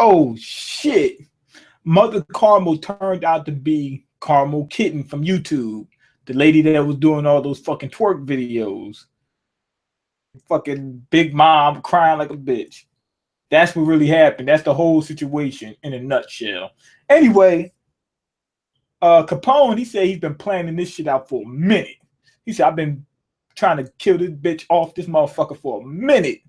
Oh shit. Mother Caramel turned out to be Caramel Kitten from YouTube. The lady that was doing all those fucking twerk videos. Fucking Big Mom crying like a bitch. That's what really happened. That's the whole situation in a nutshell. Anyway, Capone, he said he's been planning this shit out for a minute. He said, I've been trying to kill this bitch off this motherfucker for a minute.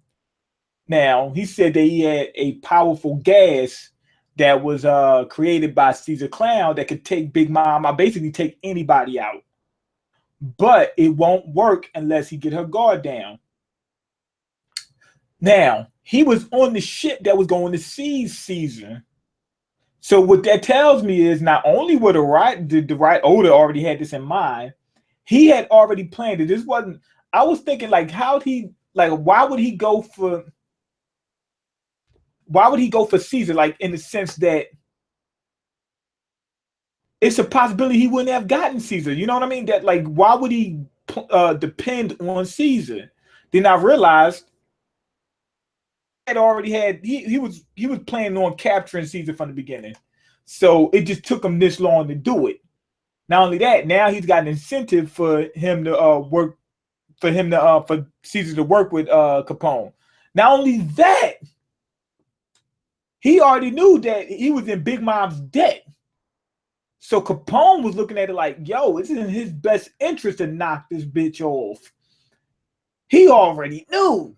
Now, he said that he had a powerful gas that was created by Caesar Clown that could take Big Mom, basically take anybody out. But it won't work unless he get her guard down. Now, he was on the ship that was going to seize Caesar. So what that tells me is not only were the right Oda already had this in mind, he had already planned it. This wasn't, I was thinking like, why would he go for Caesar? Like in the sense that it's a possibility he wouldn't have gotten Caesar. You know what I mean? That like, why would he depend on Caesar? Then I realized had already had he was planning on capturing Caesar from the beginning. So it just took him this long to do it. Not only that, now he's got an incentive for him to for Caesar to work with Capone. Not only that, he already knew that he was in Big Mom's debt. So Capone was looking at it like, yo, it's in his best interest to knock this bitch off. He already knew.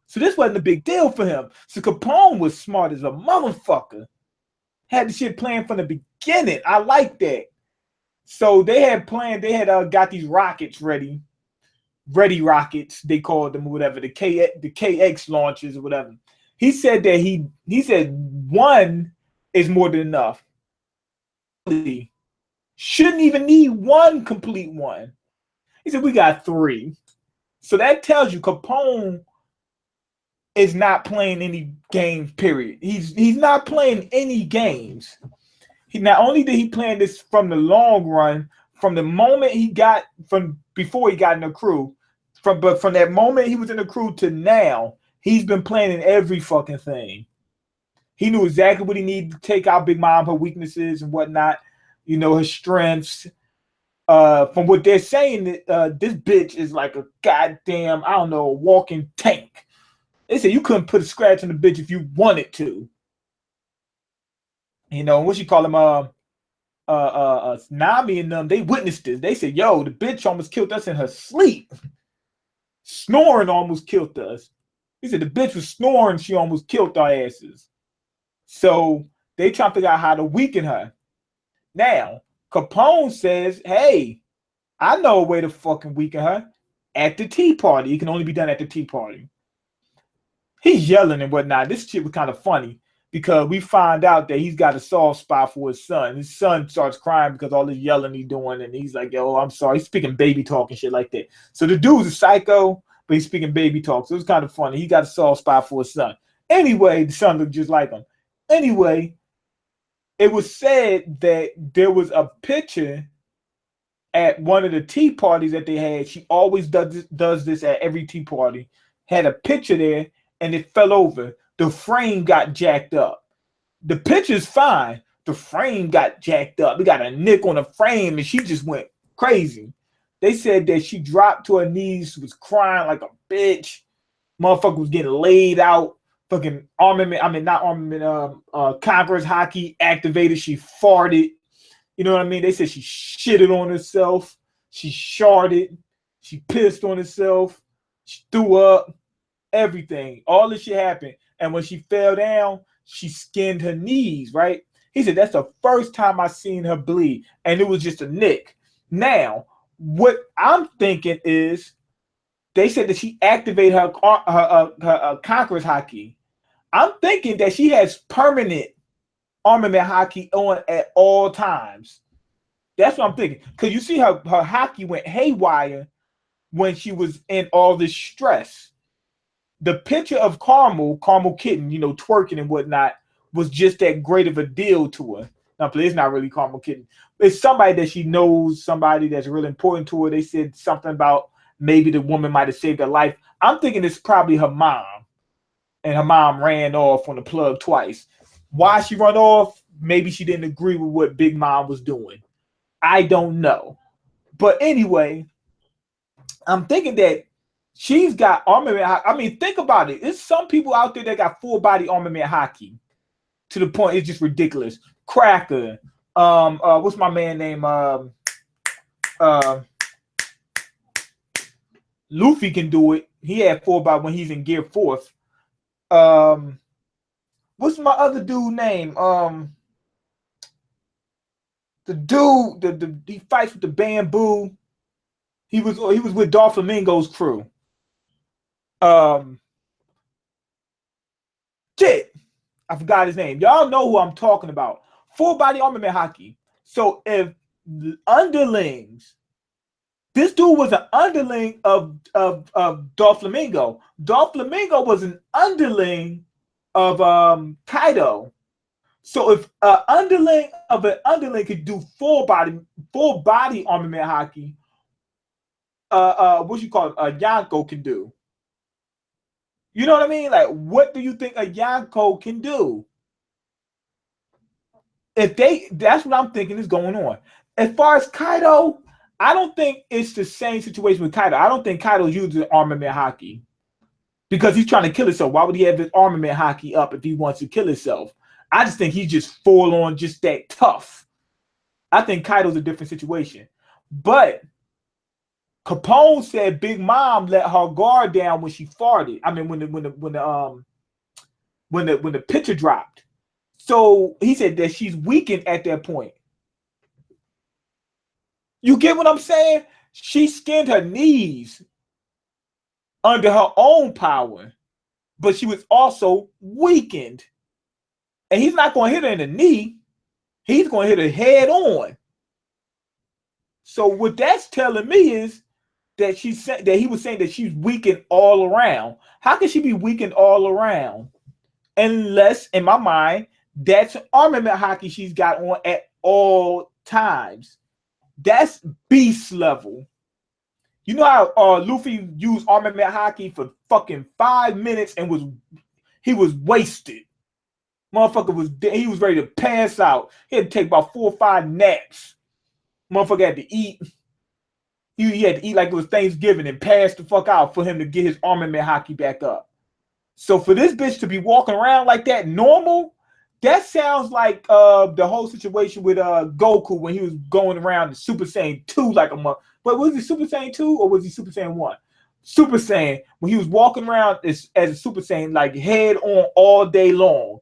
So this wasn't a big deal for him. So Capone was smart as a motherfucker. Had the shit planned from the beginning. I like that. So they had planned, they had got these rockets ready rockets, they called them, whatever, the KX launches or whatever. He said that he said one is more than enough. Shouldn't even need one complete one. He said we got 3. So that tells you Capone is not playing any games, period. He's not playing any games. He not only did he plan this from the long run, from the moment he got before he got in the crew, but from that moment he was in the crew to now, he's been planning every fucking thing. He knew exactly what he needed to take out Big Mom, her weaknesses and whatnot, you know, her strengths. From what they're saying, this bitch is like a goddamn, I don't know, a walking tank. They said you couldn't put a scratch on the bitch if you wanted to. You know, what you call them, Nami and them, they witnessed this. They said, yo, the bitch almost killed us in her sleep. Snoring almost killed us. He said the bitch was snoring, she almost killed our asses. So they trying to figure out how to weaken her. Now, Capone says, hey, I know a way to fucking weaken her. At the tea party. It can only be done at the tea party. He's yelling and whatnot. This shit was kind of funny because we find out that he's got a soft spot for his son. His son starts crying because all this yelling he's doing, and he's like, yo, I'm sorry. He's speaking baby talk and shit like that. So the dude's a psycho, but he's speaking baby talk. So it was kind of funny. He got a soft spot for his son. Anyway, the son looked just like him. Anyway, it was said that there was a picture at one of the tea parties that they had. She always does this at every tea party. Had a picture there, and it fell over. The frame got jacked up. The picture's fine. The frame got jacked up. We got a nick on the frame, and she just went crazy. They said that she dropped to her knees, was crying like a bitch. Motherfucker was getting laid out. Fucking Conqueror's hockey activated. She farted. You know what I mean? They said she shitted on herself. She sharted. She pissed on herself. She threw up. Everything. All this shit happened. And when she fell down, she skinned her knees, right? He said, that's the first time I seen her bleed. And it was just a nick. Now, what I'm thinking is, they said that she activated her Conqueror's hockey. I'm thinking that she has permanent armament hockey on at all times. That's what I'm thinking. Because you see her hockey went haywire when she was in all this stress. The picture of Caramel Kitten, you know, twerking and whatnot, was just that great of a deal to her. Now, it's not really Caramel Kitten. It's somebody that she knows, somebody that's really important to her. They said something about maybe the woman might have saved her life. I'm thinking it's probably her mom. and her mom ran off on the plug twice. Why she run off? Maybe she didn't agree with what Big Mom was doing. I don't know. But anyway, I'm thinking that she's got armament. I mean, think about it. There's some people out there that got full body armament haki to the point it's just ridiculous. Cracker. What's my man name? Luffy can do it. He had full body when he's in Gear 4th. What's my other dude name? The dude, he fights with the bamboo. He was with Doflamingo's crew. Shit, I forgot his name. Y'all know who I'm talking about. Full body armament haki. So if underlings, this dude was an underling of Doflamingo. Doflamingo was an underling of Kaido. So if an underling could do full body armament haki, what you call it, a Yonko can do. You know what I mean? Like, what do you think a Yonko can do? That's what I'm thinking is going on. As far as Kaido, I don't think it's the same situation with Kaido. I don't think Kaido's using armament haki because he's trying to kill himself. Why would he have his armament haki up if he wants to kill himself? I just think he's just full on just that tough. I think Kaido's a different situation. But Capone said Big Mom let her guard down when she farted. I mean, when the picture dropped. So he said that she's weakened at that point. You get what I'm saying? She skinned her knees under her own power, but she was also weakened. And he's not going to hit her in the knee. He's going to hit her head on. So what that's telling me is that he was saying that she's weakened all around. How can she be weakened all around? Unless, in my mind, that's armament haki she's got on at all times. That's beast level. You know how Luffy used armament haki for fucking 5 minutes and he was wasted. Motherfucker he was ready to pass out. He had to take about 4 or 5 naps. Motherfucker had to eat. He had to eat like it was Thanksgiving and pass the fuck out for him to get his armament haki back up. So for this bitch to be walking around like that normal, that sounds like the whole situation with Goku when he was going around the Super Saiyan 2 like a month. But was he Super Saiyan 2 or was he Super Saiyan 1? Super Saiyan, when he was walking around as a Super Saiyan, like head on all day long.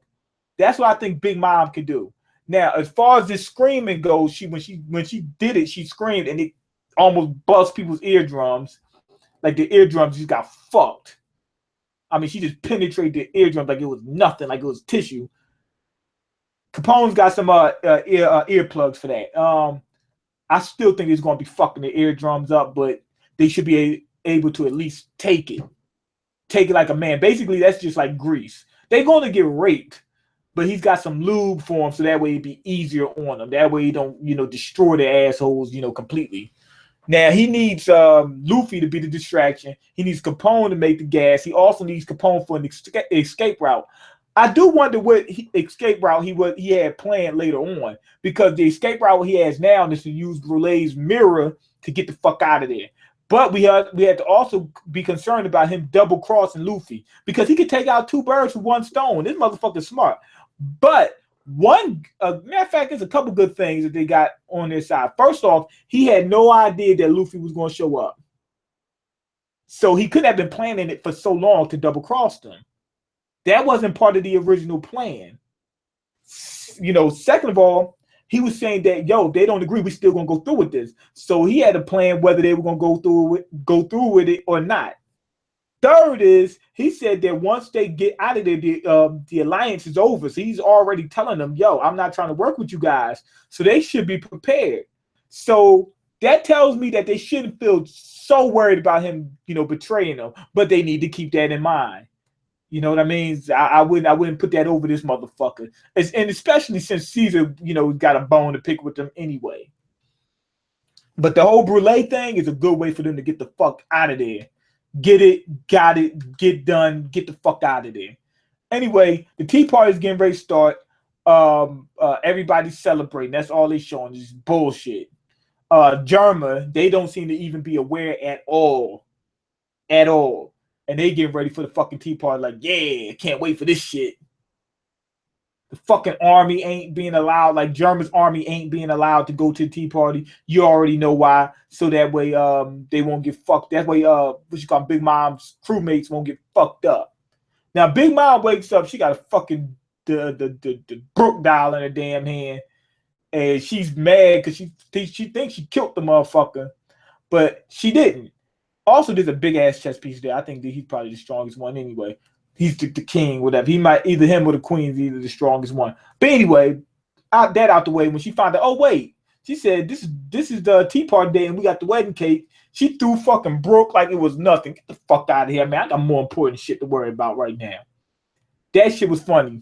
That's what I think Big Mom can do. Now, as far as this screaming goes, when she did it, she screamed and it almost bust people's eardrums. Like the eardrums just got fucked. I mean, she just penetrated the eardrums like it was nothing, like it was tissue. Capone's got some earplugs for that. I still think it's going to be fucking the eardrums up, but they should be able to at least take it like a man. Basically, that's just like grease. They're going to get raped, but he's got some lube for them, so that way it'd be easier on them. That way you don't, destroy their assholes, completely. Now he needs Luffy to be the distraction. He needs Capone to make the gas. He also needs Capone for an escape route. I do wonder what escape route he had planned later on, because the escape route he has now is to use Brulee's mirror to get the fuck out of there. But we had to also be concerned about him double crossing Luffy, because he could take out 2 birds with 1 stone. This motherfucker's smart. But matter of fact, there's a couple good things that they got on their side. First off, he had no idea that Luffy was going to show up. So he couldn't have been planning it for so long to double cross them. That wasn't part of the original plan. Second of all, he was saying that, they don't agree, we still gonna go through with this. So he had a plan whether they were gonna go through with it or not. Third is, he said that once they get out of there, the alliance is over. So he's already telling them, I'm not trying to work with you guys. So they should be prepared. So that tells me that they shouldn't feel so worried about him, betraying them, but they need to keep that in mind. You know what I mean? I wouldn't put that over this motherfucker. And especially since Caesar, got a bone to pick with them anyway. But the whole Brulee thing is a good way for them to get the fuck out of there. Get it, got it, get done, get the fuck out of there. Anyway, the Tea Party is getting ready to start. Everybody's celebrating. That's all they showing. Is bullshit. Germa, they don't seem to even be aware at all. At all. And they getting ready for the fucking Tea Party. Like, yeah, can't wait for this shit. The fucking army ain't being allowed. Like, Germa's army ain't being allowed to go to the Tea Party. You already know why. So that way, they won't get fucked. That way, what you call Big Mom's crewmates won't get fucked up. Now, Big Mom wakes up. She got a fucking the Brook dial in her damn hand, and she's mad because she thinks she killed the motherfucker, but she didn't. Also, there's a big ass chess piece there. I think that he's probably the strongest one anyway. He's the king, whatever. He might either him or the queen is either the strongest one. But anyway, out the way. When she found out, oh wait, she said this is the Tea Party day, and we got the wedding cake. She threw fucking Brooke like it was nothing. Get the fuck out of here, man. I got more important shit to worry about right now. That shit was funny.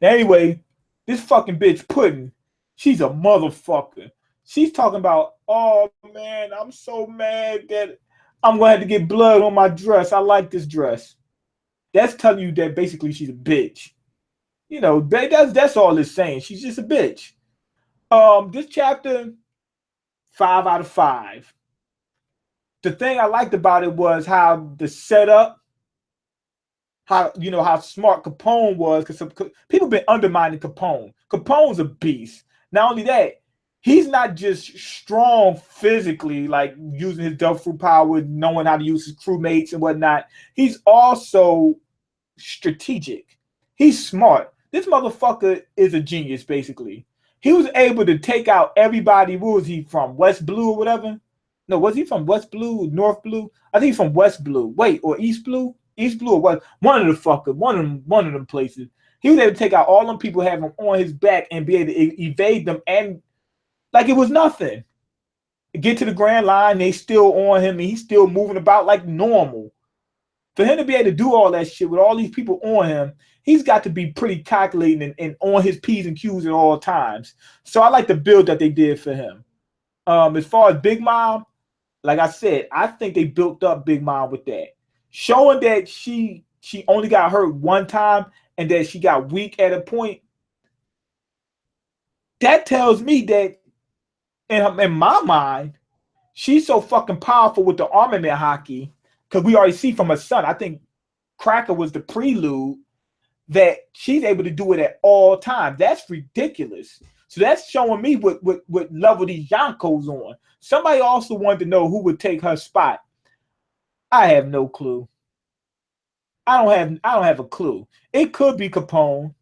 Anyway, this fucking bitch Puddin', she's a motherfucker. She's talking about, oh man, I'm so mad that I'm gonna have to get blood on my dress. I like this dress. That's telling you that basically she's a bitch. You know, that's all it's saying. She's just a bitch. This chapter, 5 out of 5. The thing I liked about it was how the setup, how smart Capone was, because people been undermining Capone. Capone's a beast. Not only that, he's not just strong physically, like using his devil fruit power, knowing how to use his crewmates and whatnot. He's also strategic. He's smart. This motherfucker is a genius, basically. He was able to take out everybody. Where was he from? West Blue or whatever? No, was he from West Blue, North Blue? I think he's from West Blue. Wait, or East Blue? East Blue or West? One of them places. He was able to take out all them people, have them on his back, and be able to evade them, and like it was nothing. Get to the Grand Line, they still on him, and he's still moving about like normal. For him to be able to do all that shit with all these people on him, he's got to be pretty calculating and on his P's and Q's at all times. So I like the build that they did for him. As far as Big Mom, like I said, I think they built up Big Mom with that. Showing that she only got hurt one time and that she got weak at a point. That tells me that in my mind, she's so fucking powerful with the armament hockey, because we already see from her son, I think Cracker was the prelude, that she's able to do it at all times. That's ridiculous. So that's showing me what level these Yonkos on. Somebody also wanted to know who would take her spot. I have no clue. I don't have a clue. It could be Capone.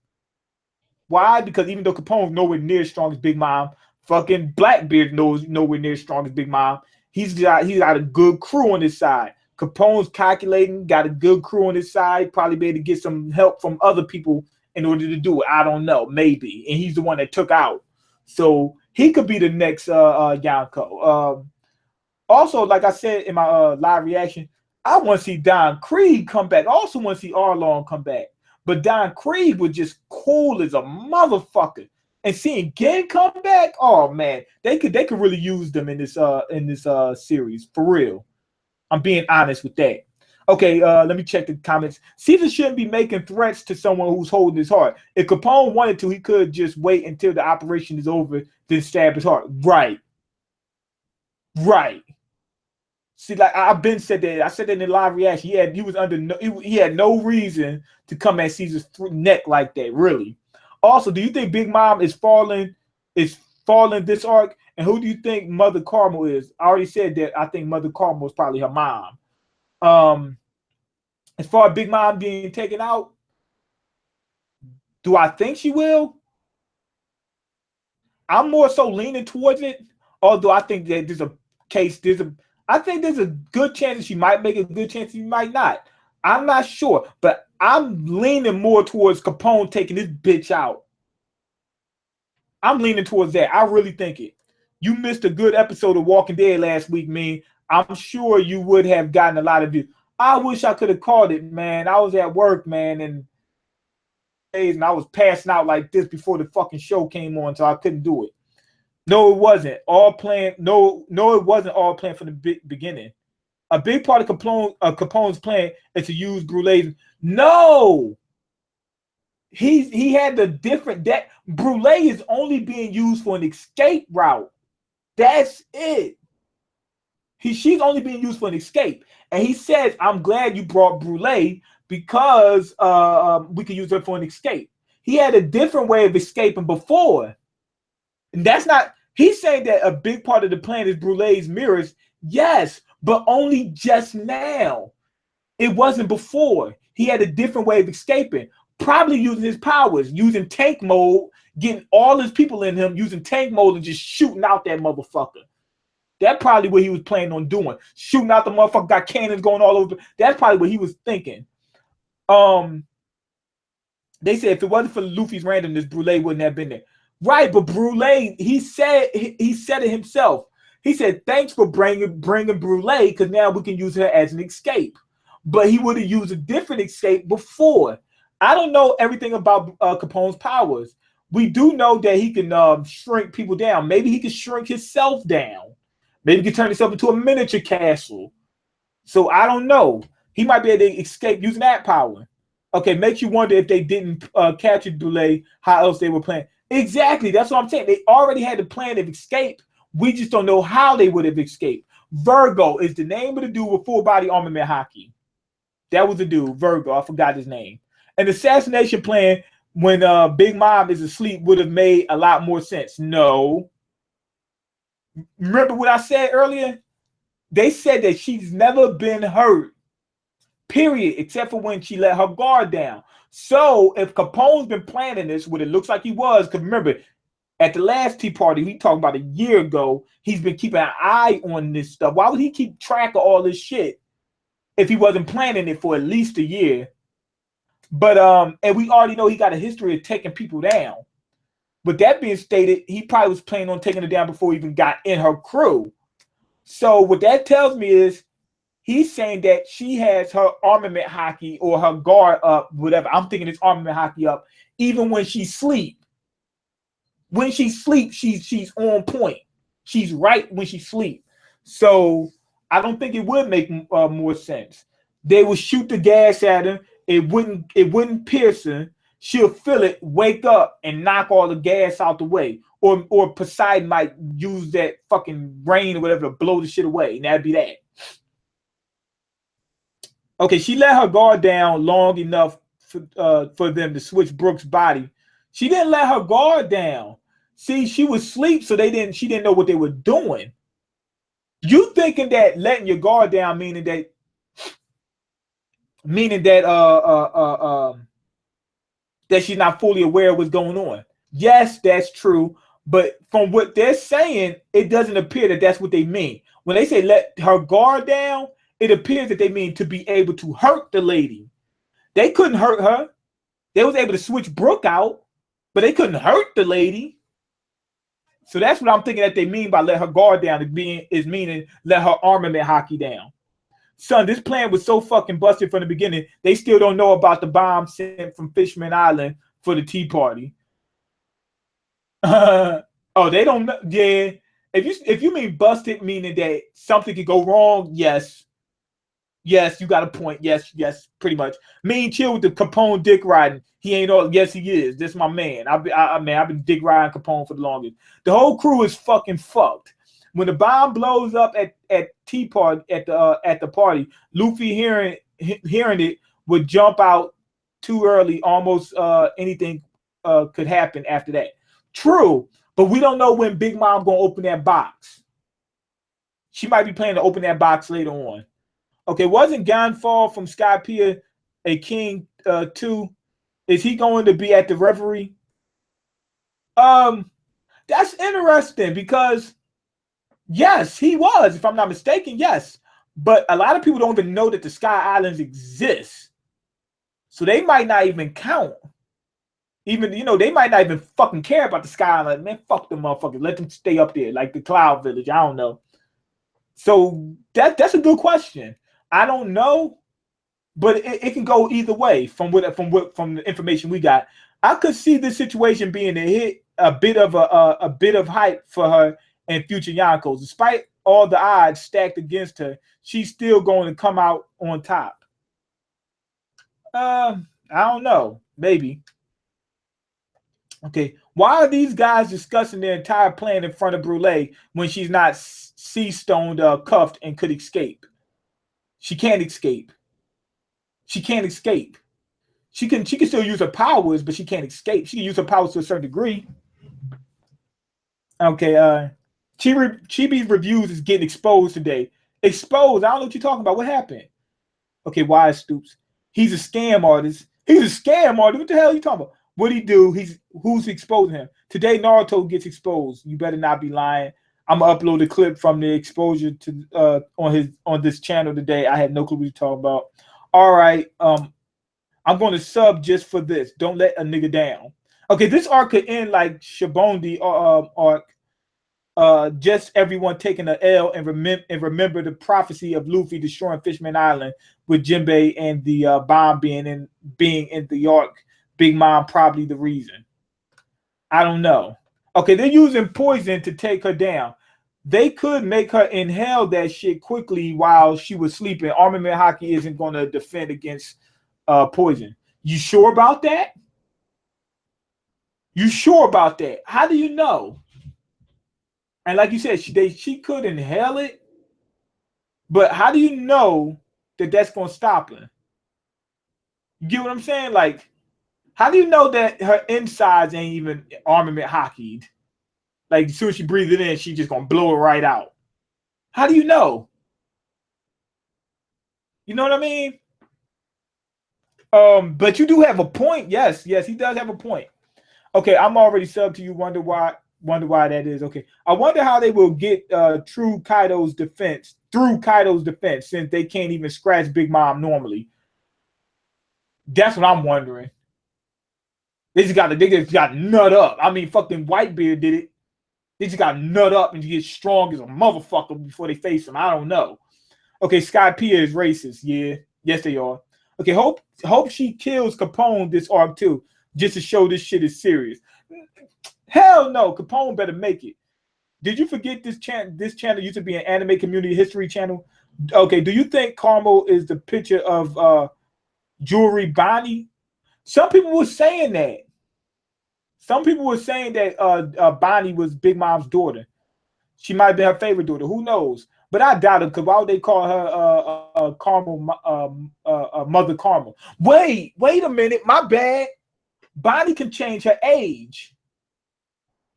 Why? Because even though Capone's nowhere near as strong as Big Mom, fucking Blackbeard knows nowhere near as strong as Big Mom. He's got a good crew on his side. Capone's calculating, got a good crew on his side, probably be able to get some help from other people in order to do it. I don't know, maybe. And he's the one that took out. So he could be the next Yonko. Also, like I said in my live reaction, I want to see Don Krieg come back. I also want to see Arlong come back. But Don Krieg was just cool as a motherfucker. And seeing Gen come back, oh man, they could really use them in this series for real. I'm being honest with that. Okay, let me check the comments. Caesar shouldn't be making threats to someone who's holding his heart. If Capone wanted to, he could just wait until the operation is over, then stab his heart. Right. See, like I've been said that. I said that in the live reaction. He had no reason to come at Caesar's neck like that. Really. Also, do you think Big Mom is falling this arc? And who do you think Mother Carmel is? I already said that I think Mother Carmel is probably her mom. As far as Big Mom being taken out, do I think she will? I'm more so leaning towards it. Although I think that I think there's a good chance that she might make it, a good chance she might not. I'm not sure, but I'm leaning more towards Capone taking this bitch out. I'm leaning towards that. I really think it. You missed a good episode of Walking Dead last week, man. I'm sure you would have gotten a lot of views. I wish I could have called it, man. I was at work, man, and I was passing out like this before the fucking show came on, so I couldn't do it. No, it wasn't all planned. No, it wasn't all planned from the beginning. A big part of Capone's plan is to use Brûlés. No, he had the different that Brûlée is only being used for an escape route. That's it. She's only being used for an escape. And he says, I'm glad you brought Brûlée because we could use her for an escape. He had a different way of escaping before. And that's not, he's saying that a big part of the plan is Brûlée's mirrors. Yes, but only just now. It wasn't before. He had a different way of escaping. Probably using his powers, using tank mode, getting all his people in him, using tank mode and just shooting out that motherfucker. That's probably what he was planning on doing. Shooting out the motherfucker, got cannons going all over. That's probably what he was thinking. They said if it wasn't for Luffy's randomness, Brûlée wouldn't have been there. Right, but Brûlée, he said it himself. He said, thanks for bringing Brûlée, because now we can use her as an escape. But he would have used a different escape before. I don't know everything about Capone's powers. We do know that he can shrink people down. Maybe he can shrink himself down. Maybe he can turn himself into a miniature castle. So I don't know. He might be able to escape using that power. Okay, makes you wonder if they didn't capture Brûlée, how else they were planning. Exactly, that's what I'm saying. They already had the plan of escape. We just don't know how they would have escaped. Virgo is the name of the dude with full body armament hockey. That was the dude, Virgo. I forgot his name. An assassination plan when Big Mom is asleep would have made a lot more sense. No. Remember what I said earlier? They said that she's never been hurt, period, except for when she let her guard down. So if Capone's been planning this, what it looks like he was, because remember, at the last tea party, we talked about a year ago, he's been keeping an eye on this stuff. Why would he keep track of all this shit if he wasn't planning it for at least a year? But and we already know he got a history of taking people down. With that being stated, he probably was planning on taking her down before he even got in her crew. So what that tells me is he's saying that she has her armament hockey or her guard up, whatever. I'm thinking it's armament hockey up, even when she sleep. When she sleeps, she's on point. She's right when she sleep. So I don't think it would make more sense. They would shoot the gas at her. It wouldn't pierce her. She'll feel it, wake up, and knock all the gas out the way. Or Poseidon might use that fucking rain or whatever to blow the shit away, and that'd be that. Okay, she let her guard down long enough for them to switch Brooke's body. She didn't let her guard down. See, she was asleep, so she didn't know what they were doing. You thinking that letting your guard down meaning that that she's not fully aware of what's going on. Yes, that's true. But from what they're saying, it doesn't appear that that's what they mean. When they say let her guard down, it appears that they mean to be able to hurt the lady. They couldn't hurt her. They was able to switch Brooke out, but they couldn't hurt the lady. So that's what I'm thinking that they mean by let her guard down is meaning let her armament hockey down. Son, this plan was so fucking busted from the beginning. They still don't know about the bomb sent from Fishman Island for the tea party. Oh, they don't know. Yeah. If you mean busted, meaning that something could go wrong, yes. Yes, you got a point. Yes, pretty much. Mean chill with the Capone dick riding. He ain't all. Yes, he is. This is my man. I've been dick riding Capone for the longest. The whole crew is fucking fucked. When the bomb blows up at tea party at the party, Luffy hearing it would jump out too early. Almost anything could happen after that. True, but we don't know when Big Mom gonna open that box. She might be planning to open that box later on. Okay, wasn't Gonfall from Skypiea a king too? Is he going to be at the reverie? That's interesting because yes, he was, if I'm not mistaken, yes. But a lot of people don't even know that the Sky Islands exist. So they might not even count. Even, they might not even fucking care about the Sky Island. Man, fuck them motherfuckers. Let them stay up there like the Cloud Village. I don't know. So that's a good question. I don't know, but it can go either way from the information we got. I could see this situation being a bit of hype for her and future Yonkos. Despite all the odds stacked against her, she's still going to come out on top. I don't know. Maybe. Okay, why are these guys discussing their entire plan in front of Brule when she's not sea-stoned, cuffed, and could escape? She can't escape. She can't escape. She can still use her powers, but she can't escape. She can use her powers to a certain degree. Okay, Chibi's reviews is getting exposed today. Exposed? I don't know what you're talking about. What happened? Okay, why Stoops? He's a scam artist. He's a scam artist. What the hell are you talking about? What'd he do? Who's exposing him? Today Naruto gets exposed. You better not be lying. I'm gonna upload a clip from the exposure to on this channel today. I had no clue what you're talking about. All right, I'm gonna sub just for this. Don't let a nigga down. Okay, this arc could end like Shibondi arc. Just everyone taking an L and remember the prophecy of Luffy destroying Fishman Island with Jinbei and the bomb being in the arc. Big Mom probably the reason. I don't know. Okay, they're using poison to take her down. They could make her inhale that shit quickly while she was sleeping. Armament Hockey isn't going to defend against poison. You sure about that? You sure about that? How do you know? And like you said, she could inhale it, but how do you know that that's going to stop her? You get what I'm saying? Like, how do you know that her insides ain't even armament hockeyed? Like, as soon as she breathes it in, she's just going to blow it right out. How do you know? You know what I mean? But you do have a point. Yes, he does have a point. Okay, I'm already subbed to you. Wonder why that is. Okay, I wonder how they will get through Kaido's defense since they can't even scratch Big Mom normally. That's what I'm wondering. They just got nut up. I mean, fucking Whitebeard did it. They just got nut up and get strong as a motherfucker before they face him. I don't know. Okay, Sky Pia is racist. Yeah, yes they are. Okay, hope she kills Capone this arc too, just to show this shit is serious. Hell no, Capone better make it. Did you forget this channel used to be an anime community history channel? Okay, do you think Carmel is the picture of Jewelry Bonnie? Some people were saying that. Some people were saying that Bonnie was Big Mom's daughter. She might have been her favorite daughter. Who knows? But I doubt it, because why would they call her Carmel, Mother Carmel? Wait a minute. My bad. Bonnie can change her age.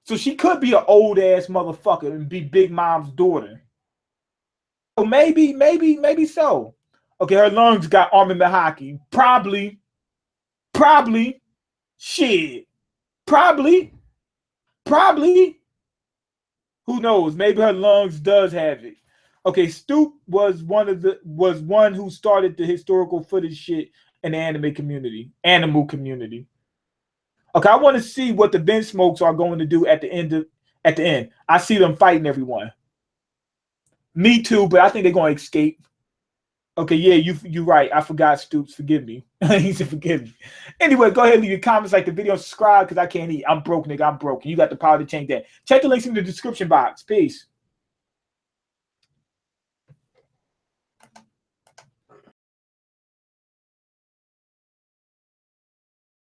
So she could be an old ass motherfucker and be Big Mom's daughter. So maybe so. Okay, her lungs got armament hockey. Probably. Shit. Probably. Who knows? Maybe her lungs does have it. Okay, Stoop was one who started the historical footage shit in the animal community. Okay, I want to see what the Vin Smokes are going to do at the end. I see them fighting everyone. Me too, but I think they're going to escape. Okay, yeah, you're right. I forgot Stoops. Forgive me. He said forgive me. Anyway, go ahead and leave your comments, like the video, and subscribe, because I can't eat. I'm broke, nigga. I'm broke. You got the power to change that. Check the links in the description box. Peace.